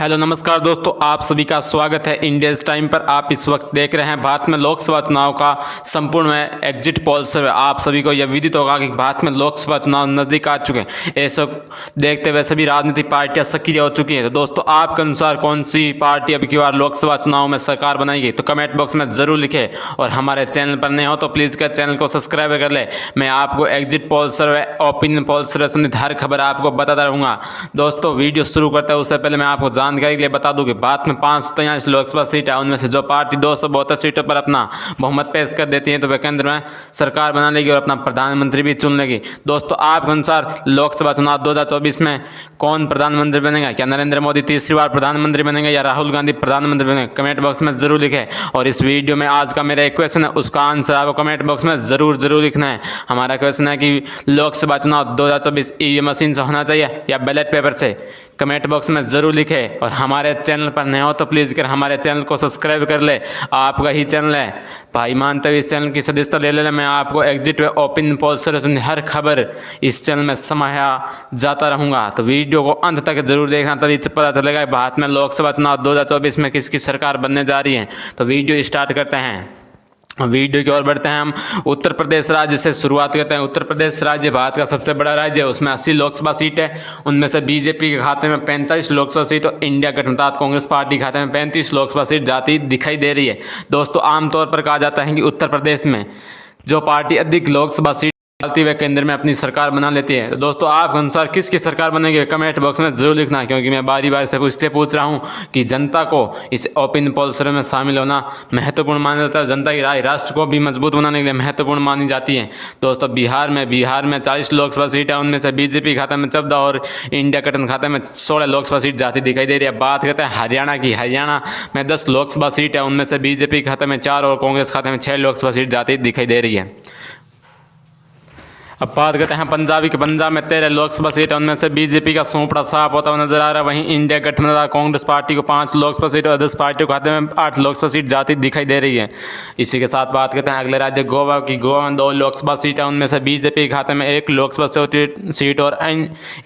Hello नमस्कार दोस्तों, आप सभी का स्वागत है इंडियंस टाइम पर। आप इस वक्त देख रहे हैं भारत में लोकसभा चुनाव का संपूर्ण में एग्जिट पोल सर्वे। आप सभी को यह विदित होगा कि भारत में लोकसभा चुनाव नज़दीक आ चुके हैं। ऐसा देखते हुए सभी राजनीतिक पार्टियां सक्रिय हो चुकी हैं। तो दोस्तों, आपके अनुसार कौन सी पार्टी अब की बार लोकसभा चुनाव में सरकार बनाएगी? तो कमेंट बॉक्स में ज़रूर लिखें और हमारे चैनल पर नए हो तो प्लीज़ कर चैनल को सब्सक्राइब कर ले। मैं आपको एग्जिट पोल सर्वे, ओपिनियन पोल सर्वे संबंधित हर खबर आपको बताता रहूँगा। दोस्तों, वीडियो शुरू करते हैं उससे पहले मैं आपको जानकारी के लिए बता दूं कि भारत में 543 लोकसभा सीट है। उनमें से जो पार्टी 272 सीटों पर अपना बहुमत पेश कर देती है तो वह केंद्र में सरकार बना लेगी और अपना प्रधानमंत्री भी चुन लेगी। दोस्तों, आपके अनुसार लोकसभा चुनाव 2024 में कौन प्रधानमंत्री बनेगा? क्या नरेंद्र मोदी तीसरी बार प्रधानमंत्री बनेंगे या राहुल गांधी प्रधानमंत्री बनेंगे? कमेंट बॉक्स में जरूर लिखें। और इस वीडियो में आज का मेरा एक क्वेश्चन है, उसका आंसर आपको कमेंट बॉक्स में जरूर लिखना है। हमारा क्वेश्चन है कि लोकसभा चुनाव 2024 ईवीएम मशीन से होना चाहिए या बैलेट पेपर से? कमेंट बॉक्स में ज़रूर लिखें। और हमारे चैनल पर नए हो तो प्लीज़ कर हमारे चैनल को सब्सक्राइब कर ले। आपका ही चैनल है भाई, मानते हुए इस चैनल की सदस्यता ले लेना। मैं आपको एग्जिट व ओपिनियन पोल से हर खबर इस चैनल में समाया जाता रहूँगा। तो वीडियो को अंत तक जरूर देखना, तभी पता चलेगा भारत में लोकसभा चुनाव 2024 में किसकी सरकार बनने जा रही है। तो वीडियो स्टार्ट करते हैं। वीडियो की ओर बढ़ते हैं। हम उत्तर प्रदेश राज्य से शुरुआत करते हैं। उत्तर प्रदेश राज्य भारत का सबसे बड़ा राज्य है। उसमें 80 लोकसभा सीट है। उनमें से बीजेपी के खाते में 45 लोकसभा सीट और इंडिया गठबंधन कांग्रेस पार्टी के खाते में 35 लोकसभा सीट जाती दिखाई दे रही है। दोस्तों, आमतौर पर कहा जाता है कि उत्तर प्रदेश में जो पार्टी अधिक लोकसभा सीट डालती हुए केंद्र में अपनी सरकार बना लेती है। तो दोस्तों, आपके अनुसार किसकी सरकार बनेगी? कमेंट बॉक्स में जरूर लिखना है, क्योंकि मैं बारी बारी से पूछ रहा हूँ कि जनता को इस ओपिनियन पोल सर्वे में शामिल होना महत्वपूर्ण माना जाता है। जनता की राय राष्ट्र को भी मजबूत बनाने के लिए महत्वपूर्ण मानी जाती है। दोस्तों, बिहार में 40 लोकसभा सीट है। उनमें से बीजेपी खाते में 14 और इंडिया गठबंधन खाते में 16 लोकसभा सीट जाती दिखाई दे रही है। बात करते हैं हरियाणा की। हरियाणा में 10 लोकसभा सीट है। उनमें से बीजेपी खाते में 4 और कांग्रेस खाते में 6 लोकसभा सीट जाती दिखाई दे रही है। अब बात करते हैं पंजाब की। पंजाब में 13 लोकसभा सीट है। उनमें से बीजेपी का सोपड़ा साफ होता हुआ नजर आ रहा है। वहीं इंडिया गठबंधन कांग्रेस पार्टी को 5 लोकसभा सीट और अदर्स पार्टी को खाते में 8 लोकसभा सीट जाती दिखाई दे रही है। इसी के साथ बात करते हैं अगले राज्य गोवा की। गोवा में 2 लोकसभा सीट है। उनमें से बीजेपी के खाते में 1 लोकसभा सीट और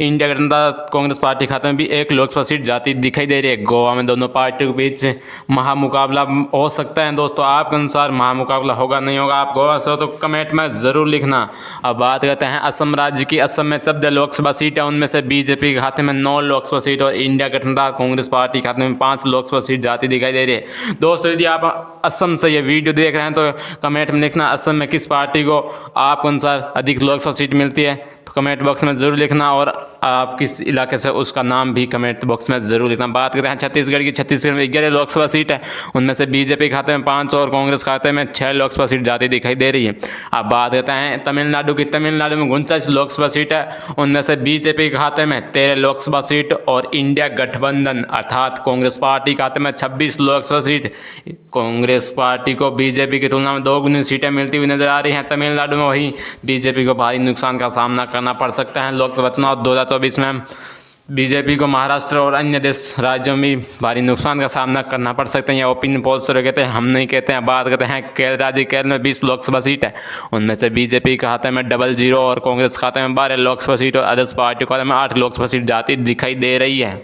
इंडिया गठबंधन कांग्रेस पार्टी खाते में भी 1 लोकसभा सीट जाती दिखाई दे रही है। गोवा में दोनों पार्टियों के बीच महामुकाबला हो सकता है। दोस्तों, आपके अनुसार महामुकाबला होगा नहीं होगा? आप गोवा से हो तो कमेंट में जरूर लिखना। अब बात कहते हैं असम राज्य की। असम में 14 लोकसभा सीट है। उनमें से बीजेपी के खाते में 9 लोकसभा सीट और इंडिया गठबंधन कांग्रेस पार्टी के खाते में 5 लोकसभा सीट जाती दिखाई दे रही है। दोस्तों, यदि आप असम से ये वीडियो देख रहे हैं तो कमेंट में लिखना असम में किस पार्टी को आपके अनुसार अधिक लोकसभा सीट मिलती है। तो कमेंट बॉक्स में ज़रूर लिखना और आप किस इलाके से उसका नाम भी कमेंट बॉक्स में ज़रूर लिखना। बात करते हैं छत्तीसगढ़ की। छत्तीसगढ़ में 11 लोकसभा सीट है। उनमें से बीजेपी खाते में 5 और कांग्रेस खाते में 6 लोकसभा सीट जाती दिखाई दे रही है। अब बात करते हैं तमिलनाडु की। तमिलनाडु में 49 लोकसभा सीट है। उनमें से बीजेपी के खाते में 13 लोकसभा सीट और इंडिया गठबंधन अर्थात कांग्रेस पार्टी खाते में 26 लोकसभा सीट। कांग्रेस पार्टी को बीजेपी की तुलना में 2 गुनी सीटें मिलती हुई नजर आ रही हैं तमिलनाडु में। वहीं बीजेपी को भारी नुकसान का सामना करना पड़ सकता है लोकसभा चुनाव 2024 में। बीजेपी को महाराष्ट्र और अन्य राज्यों में भारी नुकसान का सामना करना पड़ सकता है। या ओपिनियन पोल से कहते हैं, हम नहीं कहते हैं। बात करते हैं केरल राज्य। केरल में 20 लोकसभा सीट है। उनमें से बीजेपी के खाते में 00 और कांग्रेस खाते में 12 लोकसभा सीट और अदर्स पार्टी के खाते में 8 लोकसभा सीट जाती दिखाई दे रही है।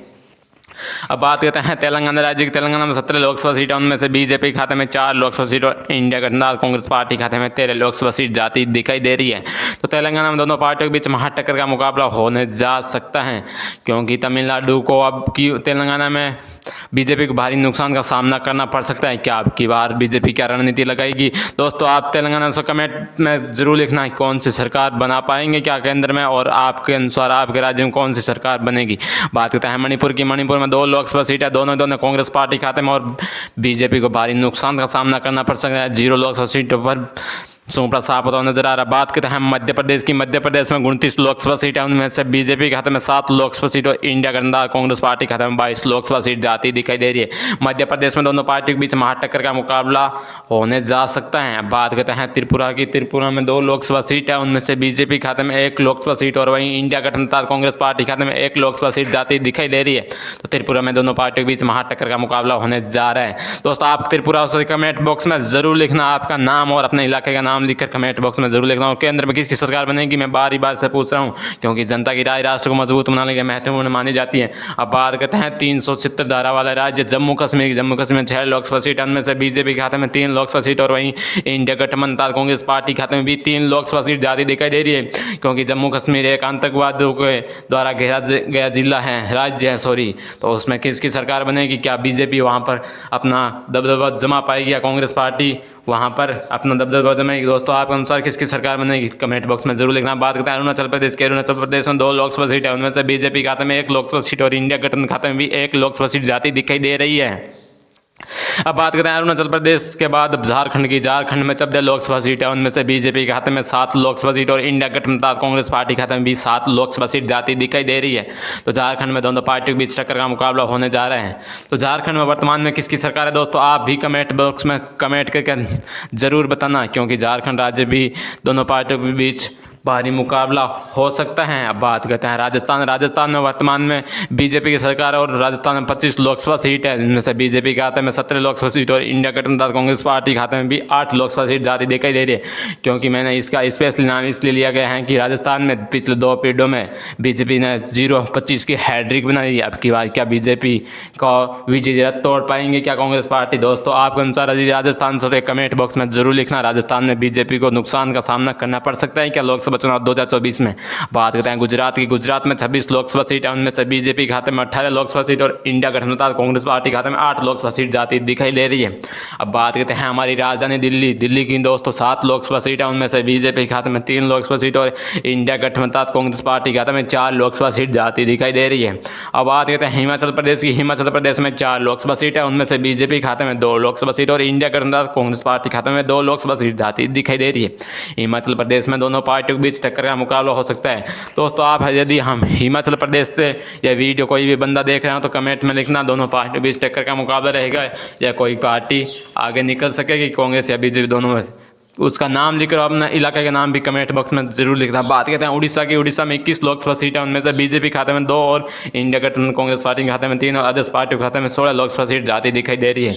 अब बात करते हैं तेलंगाना राज्य की। तेलंगाना में 17 लोकसभा सीट है। उनमें से बीजेपी खाते में 4 लोकसभा सीट और इंडिया गठबंधन कांग्रेस पार्टी खाते में 13 लोकसभा सीट जाती दिखाई दे रही है। तो तेलंगाना में दोनों पार्टियों के बीच महाटक्कर का मुकाबला होने जा सकता है, क्योंकि तमिलनाडु को अब की तेलंगाना में बीजेपी को भारी नुकसान का सामना करना पड़ सकता है। क्या अब की बार बीजेपी क्या रणनीति लगाएगी? दोस्तों, आप तेलंगाना से कमेंट में जरूर लिखना है कौन सी सरकार बना पाएंगे क्या केंद्र में, और आपके अनुसार आपके राज्य में कौन सी सरकार बनेगी। बात करते हैं मणिपुर की। मणिपुर में 2 लोकसभा सीट है। दोनों कांग्रेस पार्टी खाते में और बीजेपी को भारी नुकसान का सामना करना पड़ सकता है। 0 लोकसभा सीटों पर सोपड़ा साफ होता नजर आ रहा है। बात करते हैं मध्य प्रदेश की। मध्य प्रदेश में 29 लोकसभा सीट है। उनमें से बीजेपी के खाते में 7 लोकसभा सीट और इंडिया गठबंधन कांग्रेस पार्टी के खाते में 22 लोकसभा सीट जाती दिखाई दे रही है। मध्य प्रदेश में दोनों पार्टियों के बीच महाटक्कर का मुकाबला होने जा सकता है। बात करते हैं त्रिपुरा की। त्रिपुरा में 2 लोकसभा सीट है। उनमें से बीजेपी खाते में 1 लोकसभा सीट और वहीं इंडिया गठबंधन कांग्रेस पार्टी खाते में 1 लोकसभा सीट जाती दिखाई दे रही है। तो त्रिपुरा में दोनों पार्टियों के बीच महाटक्कर का मुकाबला होने जा रहा है। दोस्तों, आप त्रिपुरा से कमेंट बॉक्स में जरूर लिखना आपका नाम और अपने इलाके का नाम लिखकर कमेंट बॉक्स में जरूर लिखना। और केंद्र में किसकी सरकार बनेगी मैं बारी बार से पूछ रहा हूँ, क्योंकि जनता की राय राष्ट्र को मजबूत बनाने के महत्वपूर्ण मानी जाती है। अब बात करते हैं 370 धारा वाला राज्य जम्मू कश्मीर। जम्मू कश्मीर 6 लोकसभा सीट, उनमें से बीजेपी के खाते में 3 लोकसभा सीट और वहीं इंडिया गठबंधन कांग्रेस पार्टी खाते में भी 3 लोकसभा सीट जाती दिखाई दे रही है, क्योंकि जम्मू कश्मीर एक आतंकवादियों के द्वारा घेरा गया जिला है, राज्य है सॉरी। तो उसमें किसकी सरकार बनेगी? क्या बीजेपी वहाँ पर अपना दबदबा जमा पाएगी या कांग्रेस पार्टी वहाँ पर अपना दबदबा जमाएगी? दोस्तों आपके अनुसार किसकी सरकार बनेगी कमेंट बॉक्स में जरूर लिखना। बात करते हैं अरुणाचल प्रदेश के। अरुणाचल प्रदेश में 2 लोकसभा सीट है, उनमें से बीजेपी खाते में 1 लोकसभा सीट और इंडिया गठबंधन खाते में भी 1 लोकसभा सीट जाती दिखाई दे रही है। अब बात करते हैं अरुणाचल प्रदेश के बाद अब झारखंड की। झारखंड में 14 लोकसभा सीट है, उनमें से बीजेपी के खाते में 7 लोकसभा सीट और इंडिया गठबंधन कांग्रेस पार्टी खाते में भी 7 लोकसभा सीट जाती दिखाई दे रही है। तो झारखंड में दोनों पार्टियों के बीच टक्कर का मुकाबला होने जा रहा है। तो झारखंड में वर्तमान में किसकी सरकार है दोस्तों? आप भी कमेंट बॉक्स में कमेंट करके जरूर बताना, क्योंकि झारखंड राज्य भी दोनों पार्टियों के बीच भारी मुकाबला हो सकता है। अब बात करते हैं राजस्थान। राजस्थान में वर्तमान में बीजेपी की सरकार और राजस्थान में 25 लोकसभा सीट है, जिनमें से बीजेपी के खाते में 17 लोकसभा सीट और इंडिया गठबंधन कांग्रेस पार्टी खाते में भी 8 लोकसभा सीट जाती दिखाई दे रही है। क्योंकि मैंने इसका स्पेशली नाम इसलिए लिया गया है कि राजस्थान में पिछले 2 पीरियडों में बीजेपी ने 0-25 की हैट्रिक बनाई। अब की बार क्या बीजेपी का विजय रथ तोड़ पाएंगे क्या कांग्रेस पार्टी? दोस्तों आपके अनुसार राजस्थान से कमेंट बॉक्स में जरूर लिखना, राजस्थान में बीजेपी को नुकसान का सामना करना पड़ सकता है क्या लोकसभा चुनाव 2024 में? बात करते हैं गुजरात की। गुजरात में 26 लोकसभा सीट है, उनमें से बीजेपी खाते में 18 लोकसभा सीट और इंडिया गठबंधन कांग्रेस पार्टी खाते में 8 लोकसभा सीट जाती दिखाई दे रही है। अब बात करते हैं हमारी राजधानी दिल्ली। दिल्ली की दोस्तों 7 लोकसभा सीट है, उनमें से बीजेपी खाते में 3 लोकसभा सीट और इंडिया गठबंधन कांग्रेस पार्टी खाते में 4 लोकसभा सीट जाती दिखाई दे रही है। अब बात करते हैं हिमाचल प्रदेश की। हिमाचल प्रदेश में 4 लोकसभा सीट है, उनमें से बीजेपी खाते में 2 लोकसभा सीट और इंडिया गठबंधन कांग्रेस पार्टी खाते में 2 लोकसभा सीट जाती दिखाई दे रही है। हिमाचल प्रदेश में दोनों पार्टियों के बीच टक्कर का मुकाबला हो सकता है। दोस्तों आप यदि हम हिमाचल प्रदेश से यह वीडियो कोई भी बंदा देख रहे हो तो कमेंट में लिखना दोनों पार्टियों के बीच टक्कर का मुकाबला रहेगा या कोई पार्टी आगे निकल सकेगी, कांग्रेस या बीजेपी दोनों में। उसका नाम लिखकर अपना इलाके का नाम भी कमेंट बॉक्स में जरूर लिखना। बात करते हैं उड़ीसा की। उड़ीसा में 21 लोकसभा सीट है, उनमें से बीजेपी खाते में 2 और इंडिया गठबंधन कांग्रेस पार्टी के खाते में 3 और अदर्स पार्टी के खाते में 16 लोकसभा सीट जाती दिखाई दे रही है।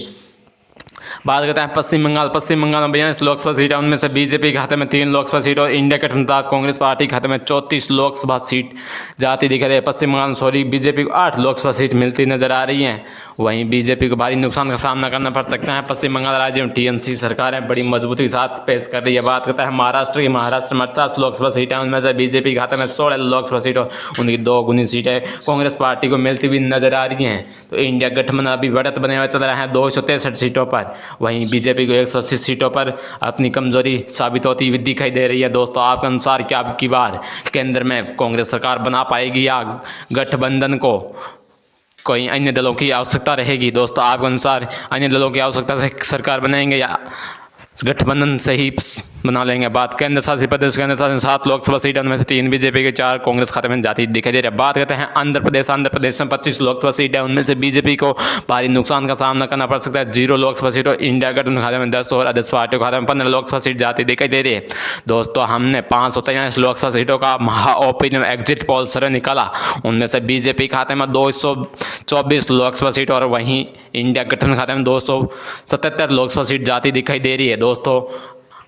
बात करते हैं पश्चिम बंगाल। पश्चिम बंगाल में 42 लोकसभा सीट है, उनमें से बीजेपी खाते में 3 लोकसभा सीट और इंडिया गठबंधन कांग्रेस पार्टी खाते में 34 लोकसभा सीट जाती दिखाई दे। पश्चिम बंगाल बीजेपी को 8 लोकसभा सीट मिलती नजर आ रही है। वहीं बीजेपी को भारी नुकसान का सामना करना पड़ सकता है। पश्चिम बंगाल राज्य में टीएमसी सरकार है बड़ी मजबूती के साथ पेश कर रही है। बात करते हैं महाराष्ट्र की। महाराष्ट्र में 50 लोकसभा सीट है, उनमें से बीजेपी खाते में 16 लोकसभा सीट और उनकी 2 गुनी सीटें कांग्रेस पार्टी को मिलती हुई नजर आ रही हैं। तो इंडिया गठबंधन अभी बढ़त बने हुए चल रहा है 263 सीटों पर, वहीं बीजेपी को 180 सीटों पर अपनी कमजोरी साबित होती हुई दिखाई दे रही है। दोस्तों आपके अनुसार क्या अब की बार केंद्र में कांग्रेस सरकार बना पाएगी या गठबंधन को कोई अन्य दलों की आवश्यकता रहेगी? दोस्तों आपके अनुसार अन्य दलों की आवश्यकता से सरकार बनाएंगे या गठबंधन से ही बना लेंगे? बात केंद्र शासित प्रदेश के अंदर 7 लोकसभा सीट, उनमें से 3 बीजेपी के 4 कांग्रेस खाते में जाती दिखाई दे रही है। बात करते हैं आंध्र प्रदेश। आंध्र प्रदेश में 25 लोकसभा सीट है, उनमें से बीजेपी को भारी नुकसान का सामना करना पड़ सकता है। 0 लोकसभा सीट और इंडिया गठबंधन खाते में 10 और अदर्स पार्टियों खाते में 15 लोकसभा सीट जाती दिखाई दे रही है। दोस्तों हमने 543 लोकसभा सीटों का महा ओपिनियन एग्जिट पोल सर्वे निकाला, उनमें से बीजेपी खाते में 224 लोकसभा सीट और वहीं इंडिया गठबंधन खाते में 277 लोकसभा सीट जाती दिखाई दे रही है। दोस्तों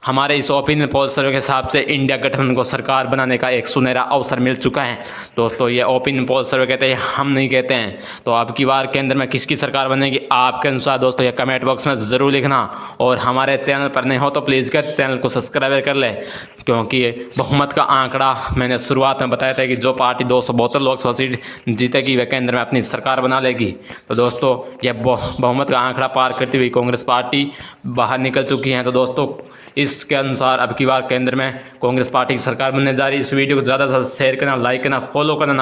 हमारे इस ओपिनियन पोल सर्वे के हिसाब से इंडिया गठबंधन को सरकार बनाने का एक सुनहरा अवसर मिल चुका है। दोस्तों ये ओपिनियन पोल सर्वे कहते हैं, हम नहीं कहते हैं। तो अब की बार केंद्र में किसकी सरकार बनेगी आपके अनुसार? दोस्तों ये कमेंट बॉक्स में ज़रूर लिखना और हमारे चैनल पर नहीं हो तो प्लीज़ कर चैनल को सब्सक्राइब कर ले, क्योंकि बहुमत का आंकड़ा मैंने शुरुआत में बताया था कि जो पार्टी 272 लोकसभा सीट जीतेगी वह केंद्र में अपनी सरकार बना लेगी। तो दोस्तों यह बहुमत का आंकड़ा पार करती हुई कांग्रेस पार्टी बाहर निकल चुकी है। तो दोस्तों इसके अनुसार अब की बार केंद्र में कांग्रेस पार्टी की सरकार बनने जा रही है। इस वीडियो को ज़्यादा से ज़्यादा शेयर करना, लाइक करना, फॉलो करना।